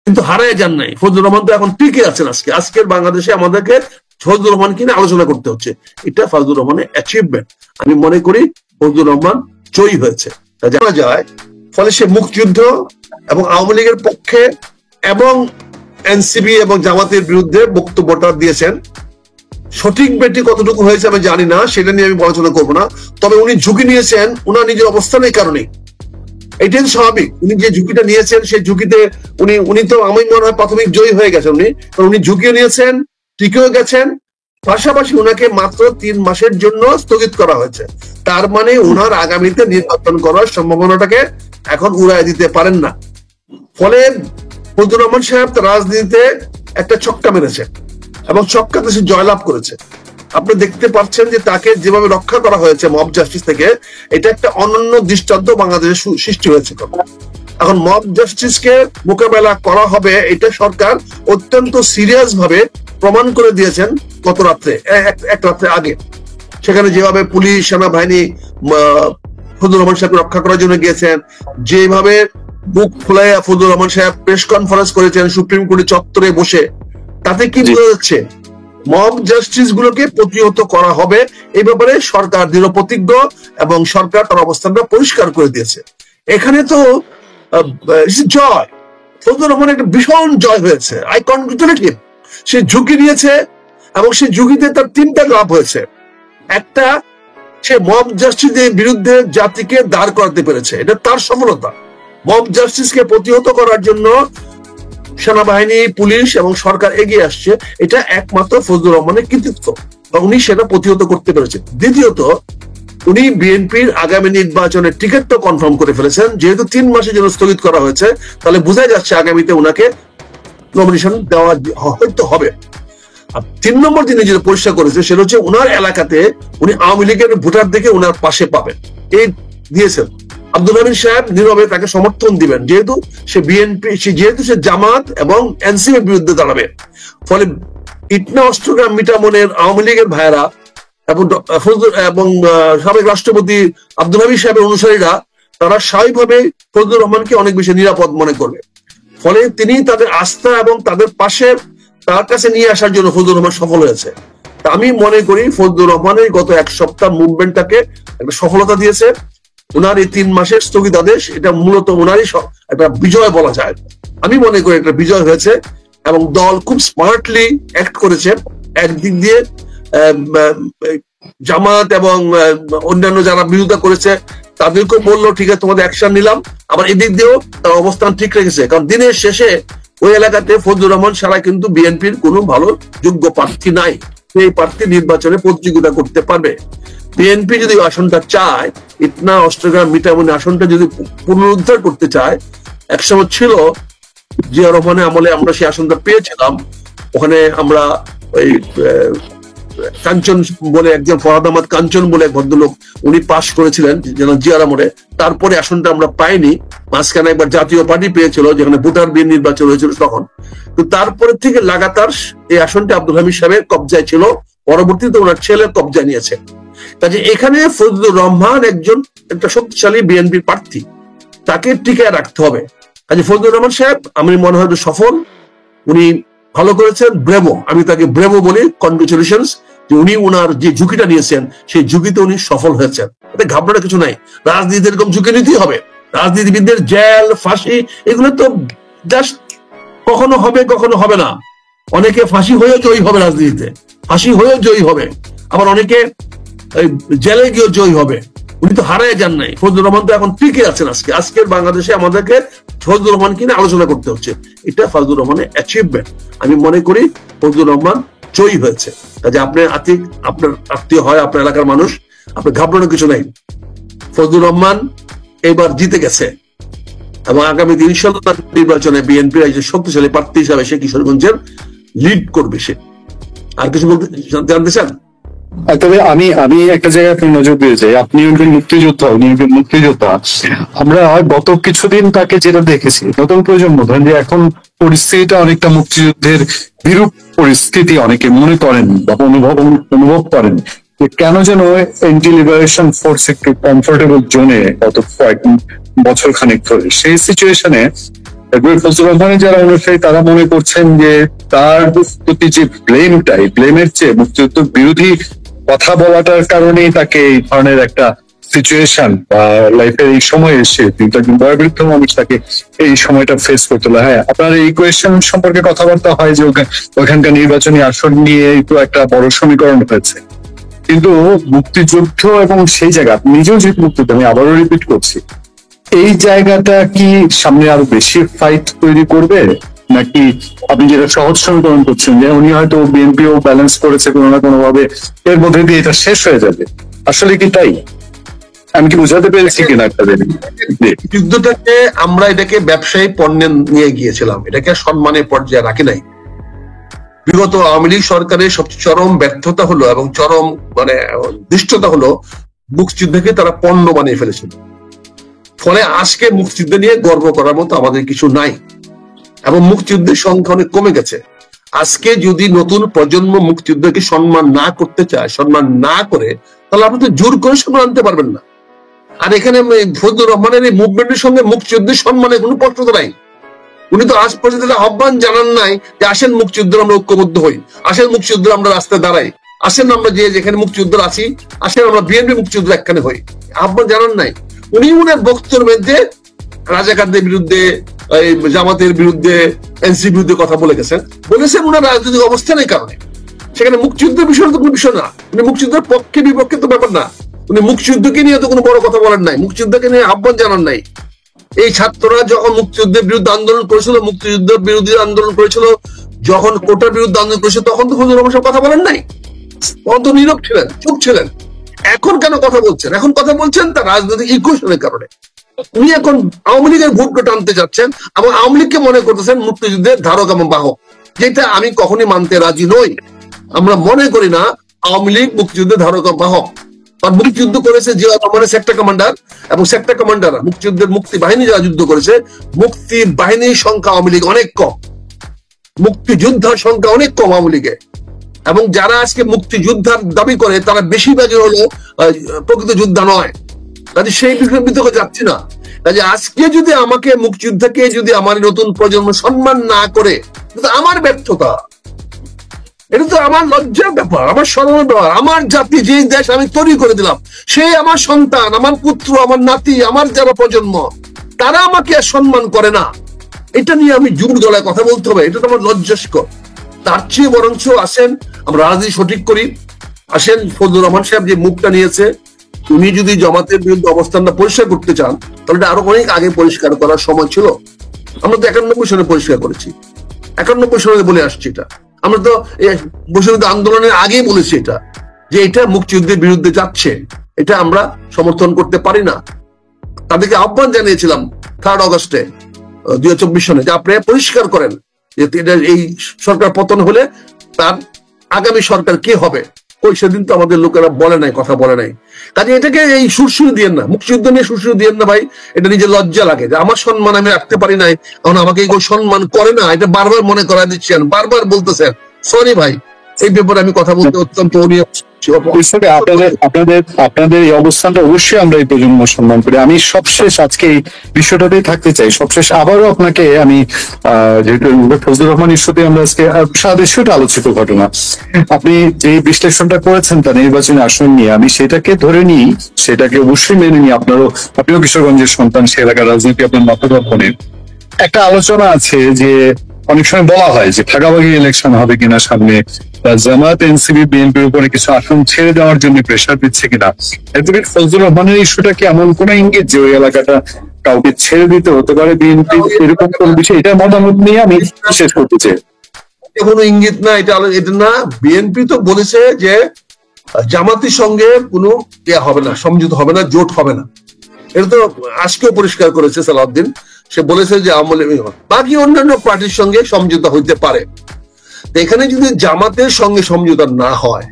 কিন্তু হারায় যান নাই। ফজলুর রহমান তো এখন টিকে আছেন। আজকের বাংলাদেশে আমাদেরকে ফজলুর রহমান কিনে আলোচনা করতে হচ্ছে, এটা ফজলুর রহমানের অ্যাচিভমেন্ট। আমি মনে করি ফজলুর রহমান জয়ী হয়েছে, জানা যায়। ফলে সে মুক্তিযুদ্ধ এবং আওয়ামী লীগের পক্ষে এবং এনসিপি এবং জামাতের বিরুদ্ধে বক্তব্যটা দিয়েছেন। সঠিক বেটি কতটুকু হয়েছে আমি জানি না, সেটা নিয়ে আমি আলোচনা করবো না। তবে উনি ঝুঁকি নিয়েছেন উনার নিজের অবস্থানের কারণে, এটাই স্বাভাবিক। উনি যে ঝুঁকিটা নিয়েছেন সেই ঝুঁকিতে উনি তো আমি মনে হয় প্রাথমিক জয়ী হয়ে গেছেন। উনি ঝুঁকিও নিয়েছেন, টিকেও গেছেন। পাশাপাশি উনাকে মাত্র 3 মাসের জন্য স্থগিত করা হয়েছে। তার মানে উনার আগামীতে নির্বাচন করার সম্ভাবনাটাকে এখন উড়াই দিতে পারেন না। ফলে ফজলুর রহমান সাহেব রাজনীতিতে একটা ছক্কা মেরেছে এবং ছক্কাতে সে জয়লাভ করেছে। আপনি দেখতে পাচ্ছেন যে তাকে যেভাবে রক্ষা করা হয়েছে মব জাস্টিস থেকে, এটা একটা অনন্য দৃষ্টান্ত বাংলাদেশে সৃষ্টি হয়েছে। এখন মব জাস্টিসকে মোকাবেলা করা হবে, এটা সরকার অত্যন্ত সিরিয়াস ভাবে প্রমাণ করে দিয়েছেন গত রাত্রে, এক রাত্রে আগে। সেখানে যেভাবে পুলিশ সেনাবাহিনী ফজলুর রহমান সাহেবকে রক্ষা করার জন্য গিয়েছেন, যেভাবে বুক ফুলাইয়া ফজলুর রহমান সাহেব প্রেস কনফারেন্স করেছেন সুপ্রিম কোর্টের চত্বরে বসে, তাতে কি বোঝা যাচ্ছে মব জাস্টিস গুলোকে প্রতিহত করা হবে। এই ব্যাপারে সরকার দৃঢ় প্রতিজ্ঞ এবং সরকার তার অবস্থানটা পরিষ্কার করে দিয়েছে। এখানে তো জয়, ফজলুর রহমান একটা ভীষণ জয় হয়েছে। আই কনগ্রেচুলেট হিম। সে ঝুঁকি নিয়েছে এবং সে ঝুঁকিতে তার 3টা লাভ হয়েছে। একটা, সে মব জাস্টিসের বিরুদ্ধে জাতিকে দাঁড় করাতে পেরেছে, এটা তার সফলতা। মব জাস্টিসকে প্রতিহত করার জন্য সেনাবাহিনী, পুলিশ এবং সরকার এগিয়ে আসছে, এটা একমাত্র ফজলুর রহমানের কৃতিত্ব, উনি সেটা প্রতিহত করতে পেরেছেন। দ্বিতীয়ত, উনি বিএনপির আগামী নির্বাচনের টিকিটটা কনফার্ম করে ফেলেছেন। যেহেতু 3 মাসের জন্য স্থগিত করা হয়েছে, তাহলে বোঝা যাচ্ছে আগামীতে উনাকে নমিনেশন দেওয়া হয়তো হবে। 3 নম্বর তিনি যেটা পরিষ্কার করেছে সেটা হচ্ছে উনার এলাকাতে উনি আওয়ামী লীগের ভোটার দেখে উনার পাশে পাবেন, এই দিয়েছেন। আব্দুল হামিদ সাহেব নীরবে তাকে সমর্থন দিবেন, যেহেতু সে বিএনপি, যেহেতু সে জামাত এবং এনসিপির বিরুদ্ধে দাঁড়াবে। ফলে ইটনা অস্ট্রগ্রাম মিটামনের আওয়ামী লীগের ভাইয়েরা এবং সাবেক রাষ্ট্রপতি আব্দুল হামিদ সাহেবের অনুসারীরা, তারা স্বাভাবিকভাবে ফজলুর রহমানকে অনেক বেশি নিরাপদ মনে করবে। ফলে তিনি তাদের আস্থা এবং তাদের পাশে তার কাছে নিয়ে আসার জন্য ফজলুর রহমান সফল হয়েছে। তা আমি মনে করি ফজলুর রহমানের গত 1 সপ্তাহ মুভমেন্টটাকে একটা সফলতা দিয়েছে। উনার এই 3 মাসের স্থগিতাদেশ, এটা মূলত উনারই একটা বিজয় বলা যায়। আমি মনে করি একটা বিজয় হয়েছে এবং দল খুব স্মার্টলি অ্যাক্ট করেছে। একদিক দিয়ে জামাত এবং অন্যান্য যারা বিরোধিতা করেছে তাদেরকে বললো ঠিক আছে তোমাদের অ্যাকশন নিলাম, আবার এদিক দিয়েও তার অবস্থান ঠিক রেখেছে। কারণ দিনের শেষে ওই এলাকাতে ফজলুর রহমান ছাড়া কিন্তু বিএনপির কোনো ভালো যোগ্য প্রার্থী নাই। সেই প্রার্থী নির্বাচনে প্রতিযোগিতা করতে পারবে। বিএনপি যদি আসনটা চায়, ইটনা অস্ট্রগ্রাম মিটামনি আসনটা যদি পুনরুদ্ধার করতে চায়, একসময় ছিল জিয়া রহমানের আমলে আমরা সেই আসনটা পেয়েছিলাম। ওখানে আমরা ওই কাঞ্চন বলে একজন, ফরহাদ আহমদ কাঞ্চন বলে এক ভদ্রলোক, উনি পাশ করেছিলেন যেন জিয়ার আমলে। তারপরে আসনটা আমরা পাইনি। মাঝখানে একবার জাতীয় পার্টি পেয়েছিল, যেখানে ভোটার বিল নির্বাচন হয়েছিল তখন। তো তারপরে থেকে লাগাতার এই আসনটা আব্দুল হামিদ সাহেবের কবজায় ছিল, পরবর্তীতে ওনার ছেলের কবজায় নিয়েছে। কাজে এখানে ফজলুর রহমান একজন একটা শক্তিশালী বিএনপির প্রার্থী, তাকে টিকায় রাখতে হবে। কাজে ফজলুর রহমান সাহেব আমি মনে হয় সফল, উনি ভালো করেছেন, ব্রেভো। আমি তাকে ব্রেভো বলি, কনগ্রেচুলেশনস, যে উনি ওনার যে ঝুঁকিটা নিয়েছেন সেই ঝুঁকিতে উনি সফল হয়েছেন। এতে ঘাবড়ানোর কিছু নাই। রাজনীতিতে এরকম ঝুঁকি নিতেই হবে। রাজনীতিবিদদের জেল, ফাঁসি এগুলো তো জাস্ট কখনো হবে কখনো হবে না। অনেকে ফাঁসি হয়েও জয়ী হবে, রাজনীতিতে ফাঁসি হয়েও জয়ী হবে, আবার অনেকে জেলে গিয়েও জয়ী হবে। উনি তো হারায় যান নাই। ফজলুর রহমান তো এখন টিকে আছেন। আজকের বাংলাদেশে আমাদেরকে ফজলুর রহমান কিনে আলোচনা করতে হচ্ছে, এটা ফজলুর রহমানের অ্যাচিভমেন্ট। আমি মনে করি ফজলুর রহমান জয়ী হয়েছে। কাজে আপনার আত্মীয় হয়, আপনার এলাকার মানুষ, আপনার ঘাবড়ানোর কিছু নাই। ফজলুর রহমান এবার জিতে গেছে এবং আগামী দিন ইনশাআল্লাহ নির্বাচনে বিএনপির একজন শক্তিশালী প্রার্থী হিসাবে সে কিশোরগঞ্জের লিড করবে। সে আর কিছু বলতে জানতে চান? তবে আমি একটা জায়গায় আপনি নজর দিয়ে যাই, আপনি একজন মুক্তিযোদ্ধা, উনি একজন মুক্তিযোদ্ধা। আমরা গত কিছুদিন তাকে যেটা দেখেছি, নতুন প্রজন্ম ধরেন যে এখন পরিস্থিতিটা অনেকটা মুক্তিযুদ্ধের বিরূপ পরিস্থিতি অনেকে মনে করেন বা অনুভব করেন, যে কেন যেন এন্টি লিবারেশন ফোর্স একটু কমফোর্টেবল জোনে গত কয়েক বছর খানিক ধরে। সেই সিচুয়েশনে ফজলুর রহমানের যারা অনুসারী তারা মনে করছেন যে তার প্রতি যে ব্লেমের চেয়ে মুক্তিযুদ্ধ বিরোধী কথা বলাটার কারণেই তাকে এই ধরনের একটা সিচুয়েশন বা লাইফের এই সময় এসে কিন্তু একজন বয়োবৃদ্ধ মানুষ তাকে এই সময়টা ফেস করতে হলো। হ্যাঁ, আপনার এই কোয়েশ্চেন সম্পর্কে কথাবার্তা হয় যে ওখানকার নির্বাচনী আসন নিয়ে তো একটা বড় সমীকরণ হয়েছে, কিন্তু মুক্তিযুদ্ধ এবং সেই জায়গা নিজেও যেহেতু মুক্তিযুদ্ধ, আমি আবারও রিপিট করছি, এই জায়গাটা কি সামনে আরো বেশি ফাইট তৈরি করবে, নাকি আপনি যেটা সহজ সমীকরণ করছেন যে উনি হয়তো বিএনপিও ব্যালেন্স করেছে কোনো না কোনো ভাবে, এর মধ্যে দিয়ে এটা শেষ হয়ে যাবে? আসলে কি তাই? আমি কি বুঝাতে পেরেছি কিনা আপনাদের? যুদ্ধটাকে আমরা এটাকে ব্যবসায়ী পণ্যে নিয়ে গিয়েছিলাম, এটাকে সম্মানের পর্যায়ে রাখি নাই। বিগত আওয়ামী লীগ সরকারের সবচেয়ে চরম ব্যর্থতা হলো এবং চরম দৃষ্টতা হলো মুক্তিযুদ্ধকে তারা পণ্য বানিয়ে ফেলেছিল। ফলে আজকে মুক্তিযুদ্ধ নিয়ে গর্ব করার মতো আমাদের কিছু নাই এবং মুক্তিযুদ্ধের সংখ্যা অনেক কমে গেছে। আজকে যদি নতুন প্রজন্ম মুক্তিযুদ্ধকে সম্মান না করতে চায়, সম্মান না করে, তাহলে আপনি তো জোর করে সম্মান আনতে পারবেন না। আর এখানে ফজলুর রহমানের এই মুভমেন্টের সঙ্গে মুক্তিযুদ্ধের সম্মানের কোনো প্রশ্ন নাই। উনি তো আজ পর্যন্ত আহ্বান জানান নাই যে আসেন মুক্তিযুদ্ধ আমরা ঐক্যবদ্ধ হই, আসেন মুক্তিযুদ্ধ আমরা রাস্তায় দাঁড়াই, আসেন আমরা যে যেখানে মুক্তিযুদ্ধ আছি, আসেন আমরা বিএনপি মুক্তিযুদ্ধ একখানে হই, আহ্বান জানান নাই। উনি উনার বক্তব্যের মধ্যে রাজাকারদের বিরুদ্ধে, জামাতের বিরুদ্ধে, এনসির বিরুদ্ধে কথা বলেছেন উনার রাজনৈতিক অবস্থানের কারণে। সেখানে মুক্তিযুদ্ধের বিষয় তো কোনো বিষয় না, উনি মুক্তিযুদ্ধের পক্ষে বিপক্ষে তো ব্যাপার না। উনি মুক্তিযুদ্ধকে নিয়ে তো কোনো বড় কথা বলেন নাই, মুক্তিযুদ্ধকে নিয়ে আহ্বান জানান নাই। এই ছাত্ররা যখন মুক্তিযুদ্ধের বিরুদ্ধে আন্দোলন করেছিল, মুক্তিযুদ্ধের বিরোধী আন্দোলন করেছিল, যখন কোটার বিরুদ্ধে আন্দোলন করেছিল, তখন তো ফজলুর রহমান কথা বলেন নাই, তখন তো নীরব ছিলেন, চুপ ছিলেন। এখন কেন কথা বলছেন? এখন কথা বলছেন তার রাজনৈতিক ইকুয়েশনের কারণে। উনি এখন আওয়ামী লীগের ভোটটা টানতে যাচ্ছেন এবং আওয়ামী লীগকে মনে করতেছেন মুক্তিযুদ্ধের ধারক এবং বাহক, যেটা আমি কখনই মানতে রাজি নই। আমরা মনে করি না আওয়ামী লীগ মুক্তিযুদ্ধের ধারক এবং বাহক। আর মুক্তিযুদ্ধ করেছে জিয়া রহমানের সেক্টর কমান্ডার এবং সেক্টর কমান্ডাররা, মুক্তিযুদ্ধের মুক্তি বাহিনী যারা যুদ্ধ করেছে, মুক্তি বাহিনীর সংখ্যা আওয়ামী লীগ অনেক কম, মুক্তিযোদ্ধার সংখ্যা অনেক কম আওয়ামী লীগে। এবং যারা আজকে মুক্তিযোদ্ধার দাবি করে তারা বেশিরভাগই হলো প্রকৃত যোদ্ধা নয়। কাজে সেই বিষয়ে বিতর্ক যাচ্ছি না। কাজে আজকে যদি আমাকে মুক্তিযুদ্ধকে যদি আমার নতুন প্রজন্ম সম্মান না করে, আমার ব্যর্থতা, এটা তো আমার লজ্জার ব্যাপার, আমার সম্মানের ব্যাপার। আমার জাতি যে দেশ আমি তৈরি করে দিলাম, সেই আমার সন্তান, আমার পুত্র, আমার নাতি, আমার যারা প্রজন্ম, তারা আমাকে আর সম্মান করে না, এটা নিয়ে আমি জোর গলায় কথা বলতে হবে, এটা তো আমার লজ্জাস্কর। তার চেয়ে বরঞ্চ আসেন আমরা রাজনীতি সঠিক করি। আসেন ফজলুর রহমান সাহেব যে মুখটা নিয়েছে, উনি যদি জামাতের বিরুদ্ধে অবস্থানটা পরিষ্কার করতে চান, তাহলে আরো অনেক আগে পরিষ্কার করার সময় ছিল। আমরা তো 91 সনে পরিষ্কার করেছি, 91 সনে বলে আসছি এটা। আমরা তো বৈষম্য আন্দোলনের আগেই বলেছি এটা, যে এটা মুক্তিযুদ্ধের বিরুদ্ধে যাচ্ছে, এটা আমরা সমর্থন করতে পারি না। তাদেরকে আহ্বান জানিয়েছিলাম 3 আগস্টে 2024 সনে, যে আপনারা পরিষ্কার করেন যে এই সরকার পতন হলে তার আগামী সরকার কে হবে। ওই সেদিন তো আমাদের লোকেরা বলে নাই, কথা বলে নাই। কাজে এটাকে এই সুরসুরি দিয়েন না, মুক্তিযুদ্ধ নিয়ে সুরসুরি দিয়েন না ভাই। এটা নিজের লজ্জা লাগে যে আমার সম্মান আমি রাখতে পারি নাই, কারণ আমাকে কেউ সম্মান করে না, এটা বারবার মনে করা দিচ্ছেন, বারবার বলতেছেন। সরি ভাই, এই ব্যাপারে আমি কথা বলতে অত্যন্ত আপনাদের এই অবস্থানটা অবশ্যই আমরা এই প্রজন্ম সম্মান করি। আমি সবশেষ আজকে এই বিষয়টাতেই থাকতে চাই। সবশেষ আবারও আপনাকে আমি, যেহেতু ফজলুর রহমান ইস্যুতে আমরা আজকে সারা দেশে আলোচিত ঘটনা, আপনি যে বিশ্লেষণটা করেছেন তার নির্বাচনী আসন নিয়ে, আমি সেটাকে ধরে নিই, সেটাকে অবশ্যই মেনে নিই। আপনিও কিশোরগঞ্জের সন্তান, সে এলাকার রাজনীতি আপনার মাথায়। একটা আলোচনা আছে যে অনেক সময় বলা হয় যে ভাগাভাগি ইলেকশন হবে কিনা সামনে, জামাত এনসিপি বিএনপির উপরে কিছু আসন ছেড়ে দেওয়ার জন্য প্রেশার দিচ্ছে কিনা। ফজলুর রহমানের ইস্যুটা কি এমন কোন ইঙ্গিত যে ওই এলাকাটা কাউকে ছেড়ে দিতে হতে পারে বিএনপি, এরকম কোন বিষয়? এটা মতামত নিয়ে আমি শেষ করতে চাই। কোনো ইঙ্গিত না, এটা না। বিএনপি তো বলেছে যে জামাতের সঙ্গে কোনো হবে না, সমঝোতা হবে না, জোট হবে না। এটা তো আজকেও পরিষ্কার করেছে সালাউদ্দিন। সে বলেছে যে বাকি অন্যান্য পার্টির সঙ্গে সমঝোতা হইতে পারে। এখানে যদি জামাতের সঙ্গে সমঝোতা না হয়,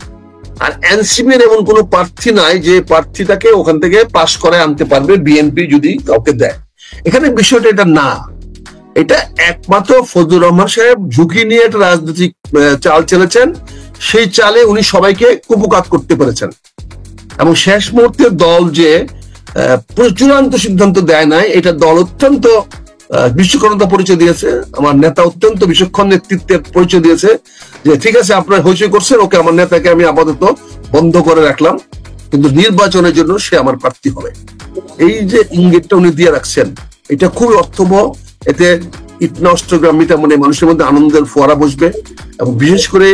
আর এনসিপির এমন কোন প্রার্থী নাই যে প্রার্থীটাকে ওখান থেকে পাশ করে আনতে পারবে বিএনপি যদি কাউকে দেয়, এখানে বিষয়টা এটা না। এটা একমাত্র ফজলুর রহমান সাহেব ঝুঁকি নিয়ে একটা রাজনৈতিক চাল চেলেছেন। সেই চালে উনি সবাইকে কুপকাত করতে পেরেছেন এবং শেষ মুহূর্তে দল যে চূড়ান্ত সিদ্ধান্ত দেয় নাই, এটা দল অত্যন্ত বিচক্ষণতা পরিচয় দিয়েছে, আমার নেতা অত্যন্ত বিচক্ষণ নেতৃত্বের পরিচয় দিয়েছে যে ঠিক আছে আপনারা হইচই করছেন, ওকে আমার নেতাকে আমি আপাতত বন্ধ করে রাখলাম, কিন্তু নির্বাচনের জন্য সে আমার প্রার্থী হবে। এই যে ইঙ্গিতটা উনি দিয়ে রাখছেন, এটা খুবই অর্থবহ। এতে ইটনষ্টগ্রামীটা মানে মানুষের মধ্যে আনন্দের ফোয়ারা বসবে, এবং বিশেষ করে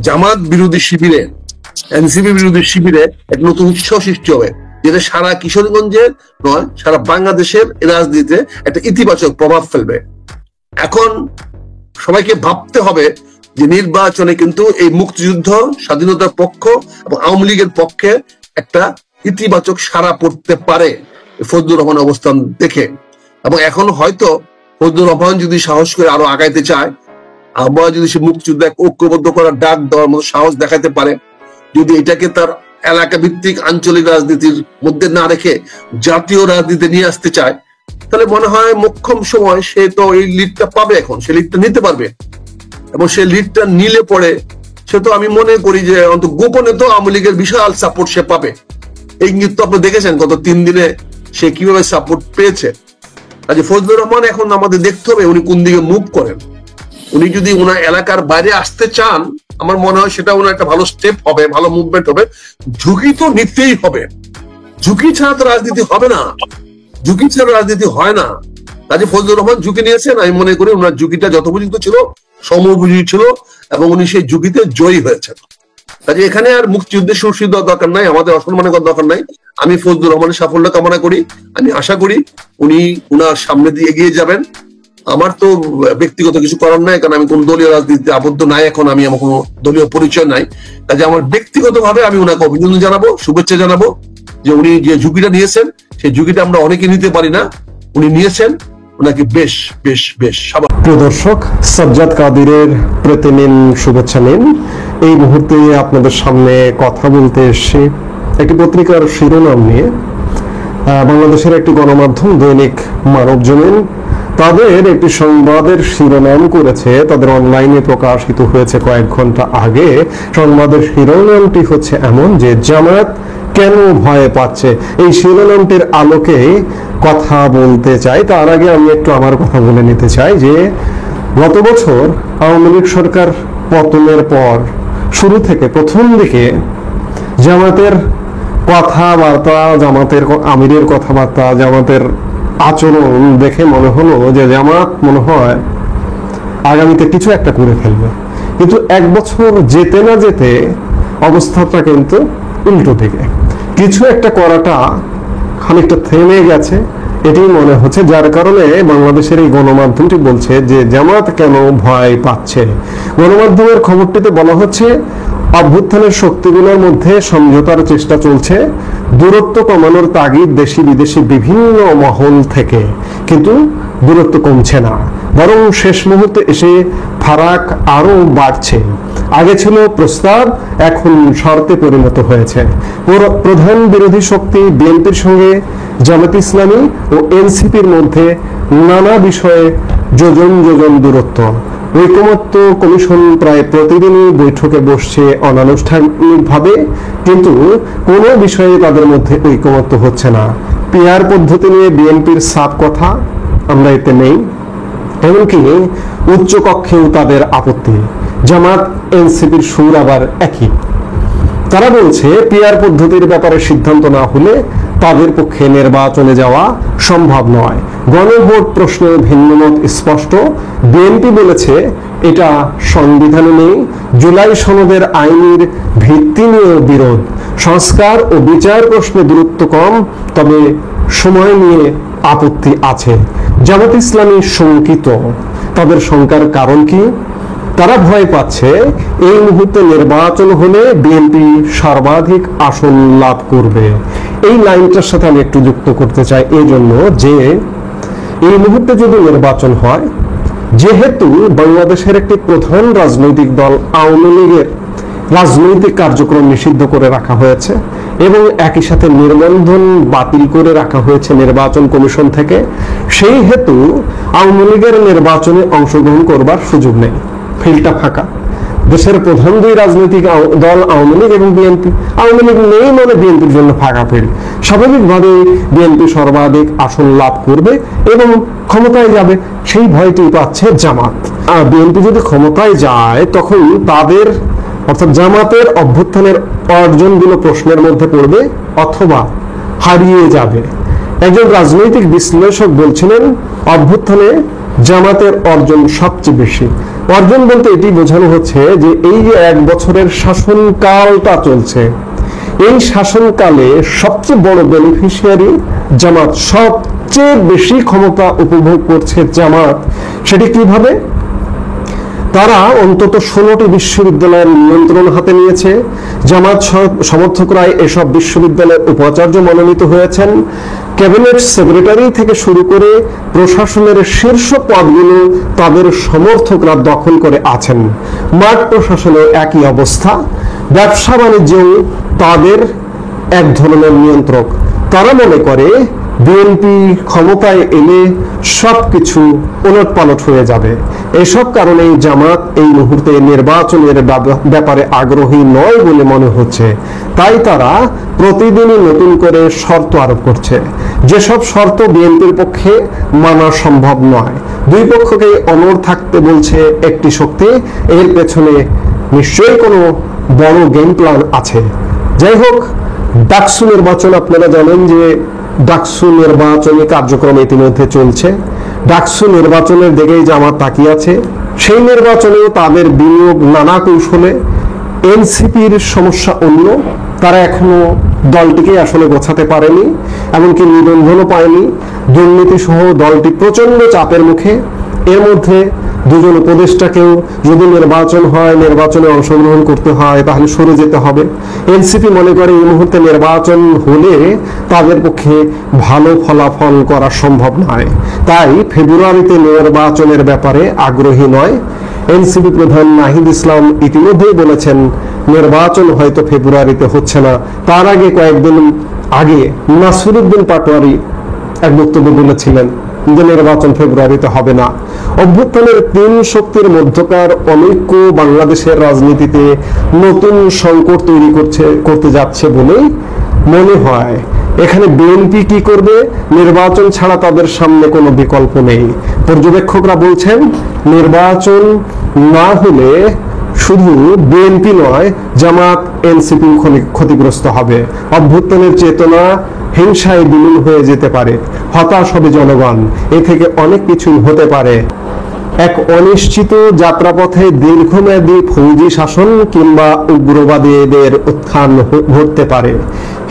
জামাত বিরোধী শিবিরে, এনসিপি বিরোধী শিবিরে এক নতুন উৎসাহ সৃষ্টি হবে, যেটা সারা কিশোরগঞ্জের নয় সারা বাংলাদেশের রাজনীতিতে একটা ইতিবাচক প্রভাব ফেলবে। এখন সবাইকে ভাবতে হবে যে নির্বাচনে কিন্তু এই মুক্তিযুদ্ধ, স্বাধীনতার পক্ষ এবং আওয়ামী লীগের পক্ষে একটা ইতিবাচক সাড়া পড়তে পারে ফজলুর রহমান অবস্থান দেখে। এবং এখন হয়তো ফজলুর রহমান যদি সাহস করে আরো আগাইতে চায়, আমরা যদি সে মুক্তিযুদ্ধ ঐক্যবদ্ধ করার ডাক দেওয়ার মতো সাহস দেখাতে পারে, যদি এটাকে তার এলাকা ভিত্তিক আঞ্চলিক রাজনীতির মধ্যে না রেখে জাতীয় রাজনীতি নিয়ে আসতে চায়, তাহলে মনে হয় মোক্ষম সময় সে তো এই লিডটা পাবে, এখন সে লিডটা নিতে পারবে। এবং সে লিডটা নিলে পরে সে তো আমি মনে করি যে অন্তত গোপনে তো আওয়ামী লীগের বিশাল সাপোর্ট সে পাবে। এই ইঙ্গিত তো আপনি দেখেছেন গত 3 দিনে সে কিভাবে সাপোর্ট পেয়েছে। কাজে ফজলুর রহমান এখন আমাদের দেখতে হবে উনি কোন দিকে মুভ করেন। উনি যদি ওনার এলাকার বাইরে আসতে চান, আমার মনে হয় সেটা ওনার একটা ভালো স্টেপ হবে, ভালো মুভমেন্ট হবে। ঝুঁকি তো নিতেই হবে, ঝুঁকি ছাড়া তো রাজনীতি হবে না, ঝুঁকি ছাড়া রাজনীতি হয় না। কাজে ফজলুর রহমান ঝুঁকি নিয়েছেন, আমি মনে করি ওনার ঝুঁকিটা যথোপযুক্ত ছিল, সময়োপযোগী ছিল, এবং উনি সেই ঝুঁকিতে জয়ী হয়েছেন। কাজে এখানে আর মুক্তিযুদ্ধের সুরসি দেওয়ার দরকার নাই, আমাদের অসম্মানের করার দরকার নাই। আমি ফজলুর রহমানের সাফল্য কামনা করি, আমি আশা করি উনি উনার সামনে দিয়ে এগিয়ে যাবেন। আমার তো ব্যক্তিগত কিছু করার নাই, কারণ আমি কোন দলীয় রাজনীতিতে আবদ্ধ নাই, এখন আমি আমার কোনো দলীয় পরিচয় নাই। কাজে আমার ব্যক্তিগত ভাবে আমি ওনাকে অভিনন্দন জানাবো, শুভেচ্ছা জানাবো যে উনি যে ঝুঁকিটা নিয়েছেন, সেই ঝুঁকিটা আমরা অনেকে নিতে পারি না, উনি নিয়েছেন, ওনাকে বেশ বেশ বেশ সাবাস। প্রিয় দর্শক, সাজ্জাদ কাদিরের প্রতি নিন শুভেচ্ছা নিন। এই মুহূর্তে আপনাদের সামনে কথা বলতে এসেছি একটি পত্রিকার শিরোনাম নিয়ে। বাংলাদেশের একটি গণমাধ্যম দৈনিক মানবজমিন তাদের একটি সংবাদের শিরোনাম করেছে, তাদের অনলাইনে প্রকাশিত হয়েছে কয়েক ঘন্টা আগে। সংবাদের শিরোনামটি হচ্ছে এমন যে জামায়াত কেন ভয় পাচ্ছে। এই শিরোনামটির আলোকে কথা বলতে চাই। তার আগে আমি একটু আমার কথা বলে নিতে চাই যে গত বছর আওয়ামী লীগ সরকার পতনের পর শুরু থেকে প্রথম দিকে জামাতের কথাবার্তা, জামাতের আমিরের কথাবার্তা, জামাতের আচরণ দেখে মনে হলো যে জামাত মনে হয় আগামীতে কিছু একটা করে ফেলবে। কিন্তু 1 বছর যেতে না যেতে অবস্থাটা কিন্তু উল্টো দিকে, কিছু একটা করাটা খানিকটা থেমে গেছে এটাই মনে হচ্ছে। যার কারণে বাংলাদেশের এই গণমাধ্যমটি বলছে যে জামাত কেন ভয় পাচ্ছে। গণমাধ্যমের খবরটিতে বলা হচ্ছে অভ্যুত্থানের শক্তিগুলোর মধ্যে সমঝোতার চেষ্টা চলছে, দূরত্ব কমানোর তাগিদ দেশি বিদেশি বিভিন্ন মহল থেকে, কিন্তু দূরত্ব কমছে না, বরং শেষ মুহূর্তে এসে ফারাক আরো বাড়ছে। আগে ছিল প্রস্তাব, এখন শর্তে পরিণত হয়েছে। প্রধান বিরোধী শক্তি বিএনপির সঙ্গে জামাত ইসলামী ও এনসিপির মধ্যে নানা বিষয়ে যোজন যোজন দূরত্ব। ঐকমত্য কমিশন প্রায় প্রতিদিনই বৈঠকে বসছে অনানুষ্ঠানিকভাবে, কিন্তু কোনো বিষয়ে তাদের মধ্যে ঐকমত্য হচ্ছে না। পিআর পদ্ধতি নিয়ে বিএনপির সাফ কথা, আমরা এতে নেই। এমনকি উচ্চ কক্ষেও তাদের আপত্তি। জামাত এনসিপির সুর আবার একই। তারা বলছে পিআর পদ্ধতির ব্যাপারে সিদ্ধান্ত না হলে তাদের পক্ষে নির্বাচনে যাওয়া সম্ভব নয়। গণভোট প্রশ্নে ভিন্নমত স্পষ্ট। বিএনপি বলেছে এটা সংবিধানে নেই। জুলাই সনদের আইনের ভিত্তি নিয়ে বিরোধ। সংস্কার ও বিচার প্রশ্নে দূরত্ব কম, তবে সময় নিয়ে আপত্তি আছে। জামাত ইসলামী শঙ্কিত। তাদের শঙ্কার কারণ কি? তারা ভয় পাচ্ছে এই মুহূর্তে নির্বাচন হলে বিএনপি সর্বাধিক আসন লাভ করবে। এই লাইনটার সাথে আমি একটু যুক্ত করতে চাই এই জন্য যে এই মুহূর্তে যদি নির্বাচন হয়, যেহেতু বাংলাদেশের একটি প্রধান রাজনৈতিক দল আওয়ামী লীগের রাজনৈতিক কার্যক্রম নিষিদ্ধ করে রাখা হয়েছে এবং একই সাথে নিবন্ধন বাতিল করে রাখা হয়েছে নির্বাচন কমিশন থেকে, সেই হেতু আওয়ামী লীগের নির্বাচনে অংশগ্রহণ করবার সুযোগ নেই, ফিল্ডটা ফাঁকা। দেশের প্রধান দুই রাজনৈতিক দল আওয়ামী লীগ এবং বিএনপি। আওয়ামী লীগ নেই মানে বিএনপির জন্য ফাঁকা ফিল্ড। স্বাভাবিকভাবে বিএনপি সর্বাধিক আসন লাভ করবে এবং ক্ষমতায় যাবে, সেই ভয়টি পাচ্ছে জামাত। আর বিএনপি যদি ক্ষমতায় যায় তখন তাদের অর্থাৎ জামাতের অভ্যুত্থানের অর্জনগুলো প্রশ্নের মধ্যে পড়বে অথবা হারিয়ে যাবে। একজন রাজনৈতিক বিশ্লেষক বলছিলেন অভ্যুত্থানে জামাতের অর্জন সবচেয়ে বেশি। অর্জন বলতে এটি বোঝানো হচ্ছে যে এই যে 1 বছরের শাসনকালটা চলছে, এই শাসনকালে সবচেয়ে বড় বেনিফিশিয়ারি জামাত, সবচেয়ে বেশি ক্ষমতা উপভোগ করছে জামাত। সেটি কিভাবে? তারা অন্তত 16টি বিশ্ববিদ্যালয়ের নিয়ন্ত্রণ হাতে নিয়েছে। জামাত সমর্থকরাই এসব বিশ্ববিদ্যালয়ের উপাচার্য মনোনীত হয়েছেন। ক্যাবিনেট সেক্রেটারি থেকে শুরু করে প্রশাসনের শীর্ষ পদগুলো তাদের সমর্থকরা দখল করে আছেন। মাঠ প্রশাসনে একই অবস্থা। ব্যবসা বাণিজ্যেও তাদের এক ধরনের নিয়ন্ত্রক। তারা মনে করে বিএনপি ক্ষমতায় এলে সবকিছু ওলটপালট হয়ে যাবে। এসব কারণেই জামাত এই মুহূর্তে নির্বাচনের ব্যাপারে আগ্রহী নয় বলে মনে হচ্ছে। তাই তারা প্রতিদিনই নতুন করে শর্ত আরোপ করছে, যেসব শর্ত বিএনপির পক্ষে মানা সম্ভব নয়। দুই পক্ষকে অনড় থাকতে বলছে একটি শক্তি। এর পেছনে নিশ্চয়ই কোনো বড় গেম প্ল্যান আছে। যাই হোক, ডাকসু নির্বাচন, আপনারা জানেন যে ডাকসু নির্বাচনী কার্যক্রম ইতিমধ্যে চলছে। ডাকসু নির্বাচনের দিকেই জামাত তাকিয়ে আছে। সেই নির্বাচনেও তাদের বিনিয়োগ নানা কৌশলে। এনসিপির সমস্যা অন্য, তারা এখনো দলটিকে আসলে গোছাতে পারেনি, এমনকি নিবন্ধনও পায়নি। দুর্নীতি সহ দলটি প্রচন্ড চাপের মুখে। এর মধ্যে দুজন উপদেষ্টাকেও যদি নির্বাচন হয়, নির্বাচনে অংশগ্রহণ করতে হয়, তাহলে সরে যেতে হবে। এনসিপি মনে করে এই মুহূর্তে নির্বাচন হলে তাদের পক্ষে ভালো ফলাফল করা সম্ভব নয়, তাই ফেব্রুয়ারিতে নির্বাচনের ব্যাপারে আগ্রহী নয়। এনসিপি প্রধান নাহিদ ইসলাম ইতিমধ্যেই বলেছেন নির্বাচন হয়তো ফেব্রুয়ারিতে হচ্ছে না। তার আগে কয়েকদিন আগে নাসিরউদ্দিন পাটোয়ারি এক বক্তব্যে বলেছিলেন যে নির্বাচন ফেব্রুয়ারিতে হবে না। অভ্যুত্থানের 3 শক্তির মধ্যকার অনৈক্য বাংলাদেশের রাজনীতিতে নতুন সংকট তৈরি করতে যাচ্ছে বলেই মনে হয়। এখানে বিএনপি কি করবে? নির্বাচন ছাড়া তাদের সামনে কোনো বিকল্প নেই। পর্যবেক্ষকরা বলছেন নির্বাচন না হলে শুধু বিএনপি নয়, জামাত এনসিপি ক্ষতিগ্রস্ত হবে। অভ্যুত্থানের চেতনা হিংসায় বিলীন হয়ে যেতে পারে। হতাশ হবে জনগণ। এ থেকে অনেক কিছু হতে পারে। এক অনিশ্চিত যাত্রাপথে দীর্ঘমেয়াদী ফৌজি শাসন কিংবা উগ্রবাদীদের উত্থান ঘটতে পারে।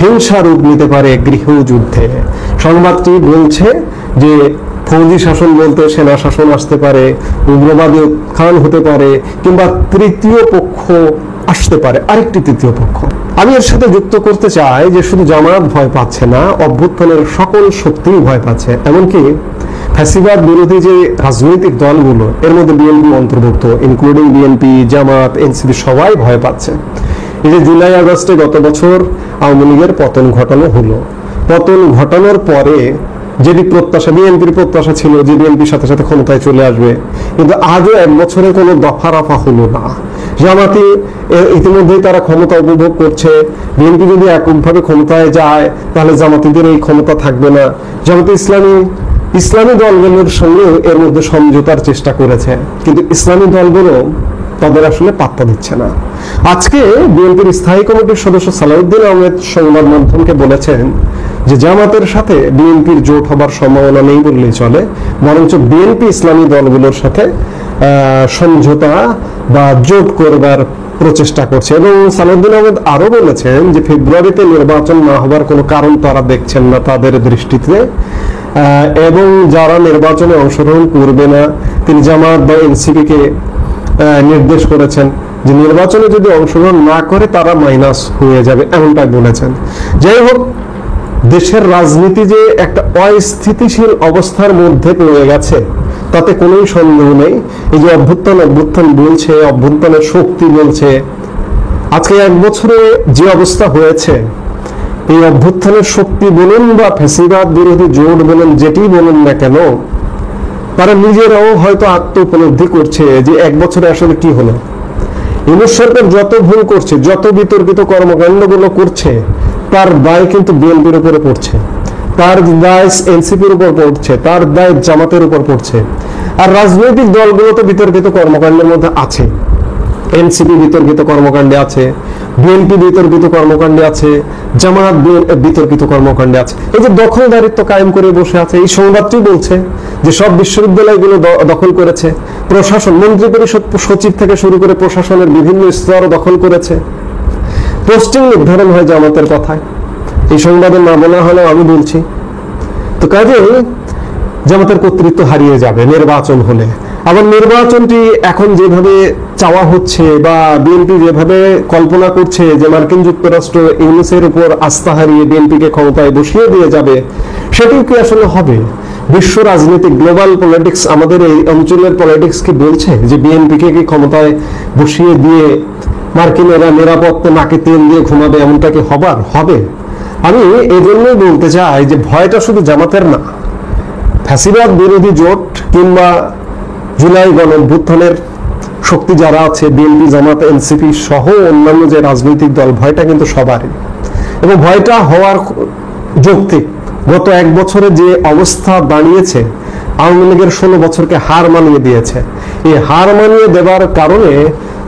হিংসা রূপ নিতে পারে গৃহযুদ্ধে। সংবাদটি বলছে যে ফৌজি শাসন বলতে সেনা শাসন আসতে পারে, উগ্রবাদী উত্থান হতে পারে, কিংবা তৃতীয় পক্ষ আসতে পারে, আরেকটি তৃতীয় পক্ষ। আমি এর সাথে যুক্ত করতে চাই যে শুধু জামাত ভয় পাচ্ছে না, অভ্যুত্থানের সকল শক্তিই ভয় পাচ্ছে। এমনকি ফ্যাসিবাদ বিরোধী যে রাজনৈতিক দলগুলো, এর মধ্যে বিএনপি অন্তর্ভুক্ত, ইনক্লুডিং বিএনপি, জামাত, এনসিপি সবাই ভয় পাচ্ছে। এই যে জুলাই আগস্টে গত বছর আওয়ামী লীগের পতন ঘটানো হলো, পতন ঘটানোর পরে যেটি প্রত্যাশা, বিএনপির প্রত্যাশা ছিল যে বিএনপির সাথে সাথে ক্ষমতায় চলে আসবে, কিন্তু আজও 1 বছরে কোনো দফা রফা হলো না। জামাতি ইতিমধ্যেই তারা ক্ষমতা উপভোগ করছে। বিএনপি যদি এককভাবে ক্ষমতায় যায় তাহলে জামাতিদের এই ক্ষমতা থাকবে না। জামাতে ইসলামী দলগুলোর সঙ্গেও এর মধ্যে সমঝোতার চেষ্টা করেছে, কিন্তু ইসলামী দলগুলো তাদের আসলে পাত্তা দিচ্ছে না। আজকে বিএনপির স্থায়ী কমিটির সদস্য সালাউদ্দিন আহমেদ সংবাদ মাধ্যমকে বলেছেন যে জামাতের সাথে বিএনপির জোট হবার সম্ভাবনা নেই বললেই চলে, বরঞ্চ বিএনপি ইসলামী দলগুলোর সাথে সমঝোতা বা জোট করবার প্রচেষ্টা করছে। এবং সালাউদ্দিন আহমেদ আরো বলেছেন যে ফেব্রুয়ারিতে নির্বাচন না হবার কোনো কারণ তারা দেখছেন না তাদের দৃষ্টিতে, এবং যারা নির্বাচনে অংশগ্রহণ করবে না তিনি জামাত বা এনসিপি কে নির্দেশ করেছেন যে নির্বাচনে যদি অংশগ্রহণ না করে তারা মাইনাস হয়ে যাবে, এমনটাই বলেছেন। যাই হোক, দেশের রাজনীতি যে একটা অস্থিতিশীল অবস্থার মধ্যে পড়ে গেছে তাতে কোনো সন্দেহ নেই। এই যে অভ্যুত্থান বলছে, অভ্যুত্থানের শক্তি বলছে, আজকে 1 বছরে যে অবস্থা হয়েছে, এই অভ্যুত্থানের শক্তি বলুন বা ফ্যাসিবাদ বিরোধী জোট বলুন, যেটি বলুন না কেন, তারা নিজেরাও হয়তো আত্ম উপলব্ধি করছে যে 1 বছরে আসলে কি হলো। ইউনূস সরকার যত ভুল করছে, যত বিতর্কিত কর্মকাণ্ডগুলো করছে, তার দায় কিন্তু বিএনপির উপরে পড়ছে, তার দায় এনসিপির উপর পড়ছে, তার দায় জামাতের উপর পড়ছে। আর রাজনৈতিক দলগুলো তো বিতর্কিত কর্মকাণ্ডের মধ্যে আছে, এনসিপি বিতর্কিত কর্মকাণ্ডে আছে, বিএনপি বিতর্কিত কর্মকাণ্ডে আছে, জামাত বিতর্কিত কর্মকাণ্ডে আছে। এই যে দখলদারিত্ব কায়েম করে বসে আছে, এই সংবাদটি বলছে যে সব বিশ্ববিদ্যালয়গুলো দখল করেছে, প্রশাসন, মন্ত্রী পরিষদ সচিব থেকে শুরু করে প্রশাসনের বিভিন্ন স্তর দখল করেছে, পোস্টিং নির্ধারণ হয় জামাতের কথায়। এই সংবাদে না বলা হলেও আমি বলছি, তো কাজে জামাতের কর্তৃত্ব হারিয়ে যাবে নির্বাচন হলে। আবার নির্বাচনটি এখন যেভাবে চাওয়া হচ্ছে বা বিএনপি যেভাবে কল্পনা করছে যে মার্কিন যুক্তরাষ্ট্র ইউনূসের উপর আস্থা হারিয়ে বিএনপিকে ক্ষমতায় বসিয়ে দিয়ে যাবে, সেটিও কি আসলে হবে? বিশ্ব রাজনীতি, গ্লোবাল পলিটিক্স, আমাদের এই অঞ্চলের পলিটিক্স কি বলছে যে বিএনপিকে কি ক্ষমতায় বসিয়ে দিয়ে মার্কিনেরা নিরাপত্তা নাকে তেল দিয়ে ঘুমাবে, এমনটা কি হবে? আমি এই জন্যই বলতে চাই যে ভয়টা শুধু জামাতের না, ফ্যাসিবাদ বিরোধী জোট কিংবা জুলাই গণঅভ্যুত্থানের শক্তি যারা আছে, বিএনপি, জামাত, এনসিপি সহ অন্যান্য যে রাজনৈতিক দল, ভয়টা কিন্তু সবারই। এবং ভয়টা হওয়ার যৌক্তিক। গত এক বছরে যে অবস্থা দাঁড়িয়েছে, আওয়ামী লীগের 16 বছরকে হার মানিয়ে দিয়েছে। এই হার মানিয়ে দেওয়ার কারণে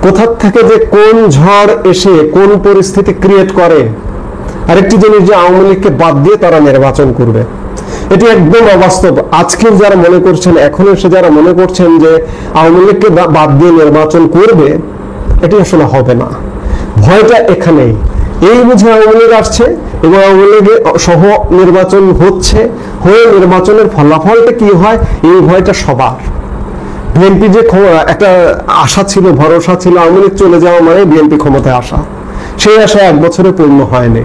কোথার থেকে যে কোন ঝড় এসে কোন পরিস্থিতি ক্রিয়েট করে, আরেকটি জিনিস যে আওয়ামী লীগকে বাদ দিয়ে তারা নির্বাচন করবে, এটি একদম অবাস্তব। আজকের যারা মনে করছেন, এখন এসে যারা মনে করছেন যে আওয়ামী লীগকে বাদ দিয়ে নির্বাচন করবে, এটি আসলে হবে না। ভয়টা এখানেই। এই বুঝে আওয়ামী লীগ আসছে এবং আওয়ামী লীগের সহ নির্বাচন হচ্ছে, হয়ে নির্বাচনের ফলাফলটা কি হয়, এই ভয়টা সবার। বিএনপি যে একটা আশা ছিল, ভরসা ছিল, আওয়ামী লীগ চলে যাওয়া মানে বিএনপি ক্ষমতায় আসা, সেই আশা এক বছরে পূর্ণ হয়নি।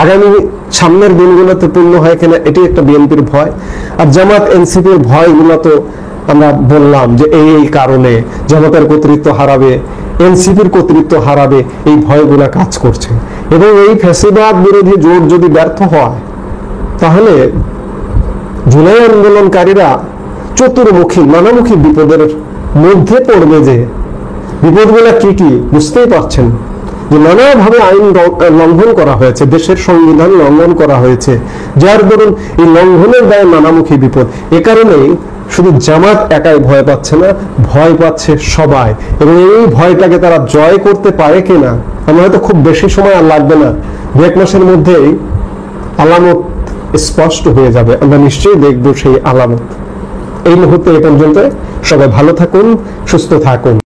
আগামী সামনের দিনগুলোতে পূর্ণ হয় কিনা, এটি একটা বিএনপির ভয়। আর জামাত এনসিপির ভয়গুলো তো আমরা বললাম যে এই কারণে জামাতের কর্তৃত্ব হারাবে, এনসিপির কর্তৃত্ব হারাবে, এই ভয়গুলো কাজ করছে। এবং এই ফ্যাসিবাদ বিরোধী জোট যদি ব্যর্থ হয়, তাহলে জুলাই আন্দোলনকারীরা চতুর্মুখী, নানামুখী বিপদের মধ্যে পড়বে। যে বিপদগুলো কি কি বুঝতেই পারছেন, যে নানাভাবে আইন লঙ্ঘন করা হয়েছে, দেশের সংবিধান লঙ্ঘন করা হয়েছে, যার দরুন এই লঙ্ঘনের দায়ে নানামুখী বিপদ। এ কারণেই শুধু জামাত একাই ভয় পাচ্ছে না, ভয় পাচ্ছে সবাই। এবং এই ভয়টাকে তারা জয় করতে পারে কিনা, আমার হয়তো খুব বেশি সময় আর লাগবে না, 1 মাসের মধ্যেই আলামত স্পষ্ট হয়ে যাবে। আমরা নিশ্চয়ই দেখব সেই আলামত। এই মুহূর্তে এ পর্যন্ত সবাই ভালো থাকুন, সুস্থ থাকুন।